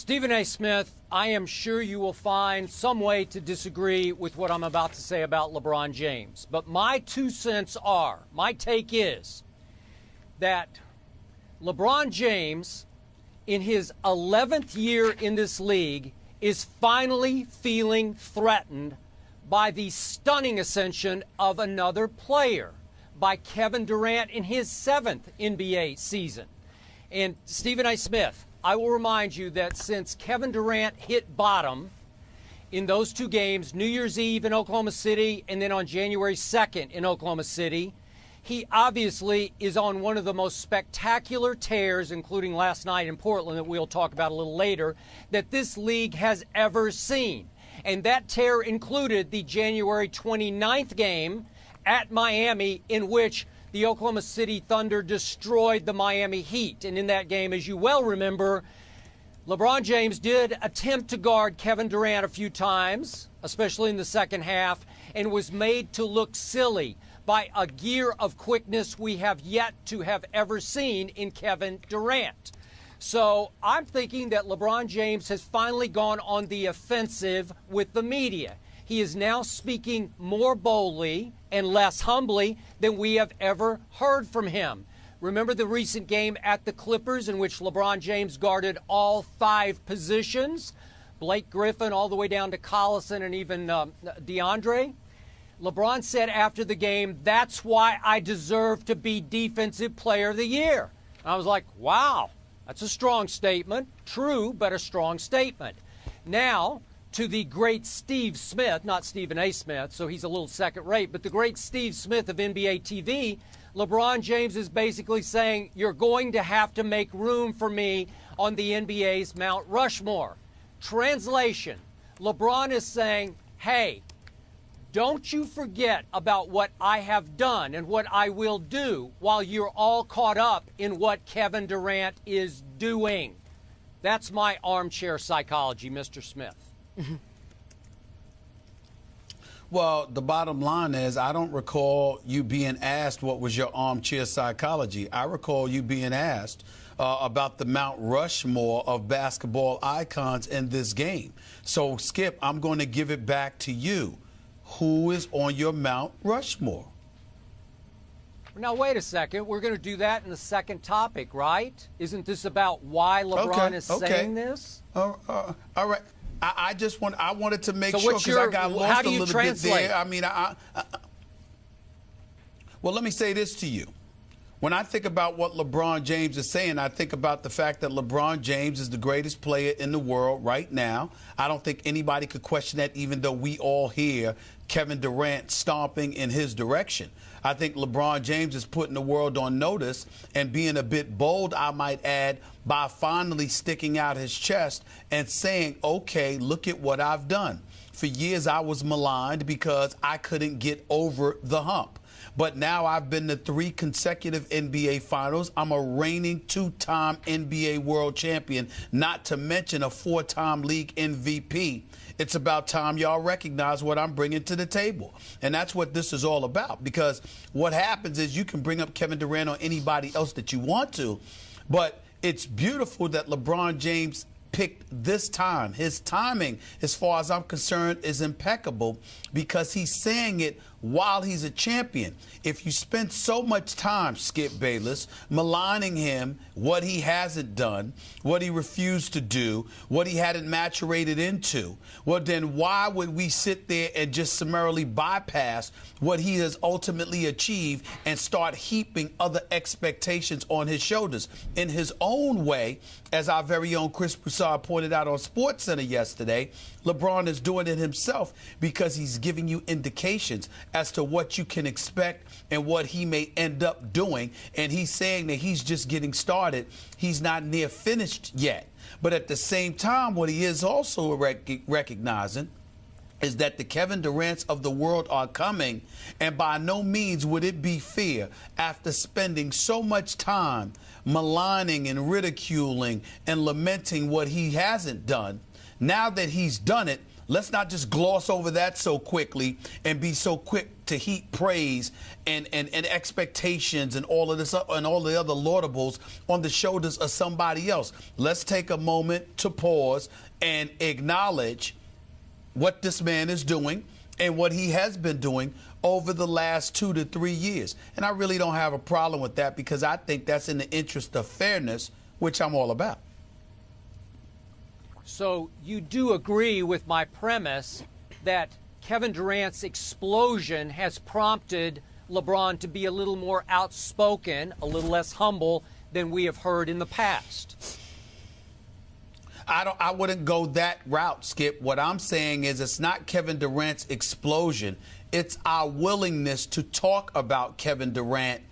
Stephen A. Smith, I am sure you will find some way to disagree with what I'm about to say about LeBron James. But my 2 cents are, my take is that LeBron James, in his 11th year in this league, is finally feeling threatened by the stunning ascension of another player, by Kevin Durant in his 7th NBA season. And Stephen A. Smith, I will remind you that since Kevin Durant hit bottom in those 2 games, New Year's Eve in Oklahoma City and then on January 2nd in Oklahoma City, he obviously is on one of the most spectacular tears, including last night in Portland that we'll talk about a little later, that this league has ever seen. And that tear included the January 29th game at Miami, in which the Oklahoma City Thunder destroyed the Miami Heat. And in that game, as you well remember, LeBron James did attempt to guard Kevin Durant a few times, especially in the second half, and was made to look silly by a gear of quickness we have yet to have ever seen in Kevin Durant. So I'm thinking that LeBron James has finally gone on the offensive with the media. He is now speaking more boldly and less humbly than we have ever heard from him. Remember the recent game at the Clippers in which LeBron James guarded all 5 positions? Blake Griffin all the way down to Collison and even DeAndre? LeBron said after the game, "That's why I deserve to be Defensive Player of the Year." And I was like, wow, that's a strong statement. True, but a strong statement. Now, to the great Steve Smith, not Stephen A. Smith, so he's a little second rate, but the great Steve Smith of NBA TV, LeBron James is basically saying, you're going to have to make room for me on the NBA's Mount Rushmore. Translation, LeBron is saying, hey, don't you forget about what I have done and what I will do while you're all caught up in what Kevin Durant is doing. That's my armchair psychology, Mr. Smith. Well, the bottom line is I don't recall you being asked what was your armchair psychology. I recall you being asked about the Mount Rushmore of basketball icons in this game. So, Skip, I'm going to give it back to you. Who is on your Mount Rushmore? Now, wait a second. We're going to do that in the second topic, right? Isn't this about why LeBron is saying this? All right. I wanted to make so sure because I got lost a little translate? bit there. I mean, well, let me say this to you. When I think about what LeBron James is saying, I think about the fact that LeBron James is the greatest player in the world right now. I don't think anybody could question that, even though we all hear Kevin Durant stomping in his direction. I think LeBron James is putting the world on notice and being a bit bold, I might add, by finally sticking out his chest and saying, okay, look at what I've done. For years, I was maligned because I couldn't get over the hump. But now I've been to 3 consecutive NBA finals. I'm a reigning 2-time NBA world champion, not to mention a 4-time league MVP. It's about time y'all recognize what I'm bringing to the table. And that's what this is all about, because what happens is you can bring up Kevin Durant or anybody else that you want to, but it's beautiful that LeBron James picked this time. His timing, as far as I'm concerned, is impeccable because he's saying it while he's a champion. If you spend so much time, Skip Bayless, maligning him, what he hasn't done, what he refused to do, what he hadn't maturated into, well, then why would we sit there and just summarily bypass what he has ultimately achieved and start heaping other expectations on his shoulders? In his own way, as our very own Chris Broussard pointed out on SportsCenter yesterday, LeBron is doing it himself because he's giving you indications as to what you can expect and what he may end up doing. And he's saying that he's just getting started. He's not near finished yet. But at the same time, what he is also recognizing is that the Kevin Durants of the world are coming, and by no means would it be fair, after spending so much time maligning and ridiculing and lamenting what he hasn't done, now that he's done it, Let's not just gloss over that so quickly and be so quick to heap praise and expectations and all of this and all the other laudables on the shoulders of somebody else. Let's take a moment to pause and acknowledge what this man is doing and what he has been doing over the last 2 to 3 years. And I really don't have a problem with that, because I think that's in the interest of fairness, which I'm all about. So you do agree with my premise that Kevin Durant's explosion has prompted LeBron to be a little more outspoken, a little less humble than we have heard in the past? I wouldn't go that route, Skip. What I'm saying is it's not Kevin Durant's explosion. It's our willingness to talk about Kevin Durant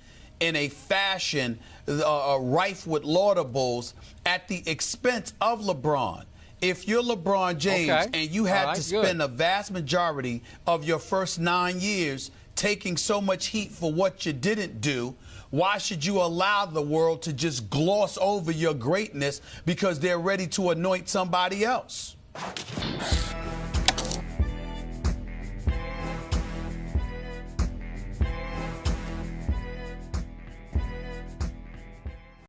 in a fashion rife with laudables at the expense of LeBron. If you're LeBron James and you had to spend a vast majority of your first 9 years taking so much heat for what you didn't do, why should you allow the world to just gloss over your greatness because they're ready to anoint somebody else?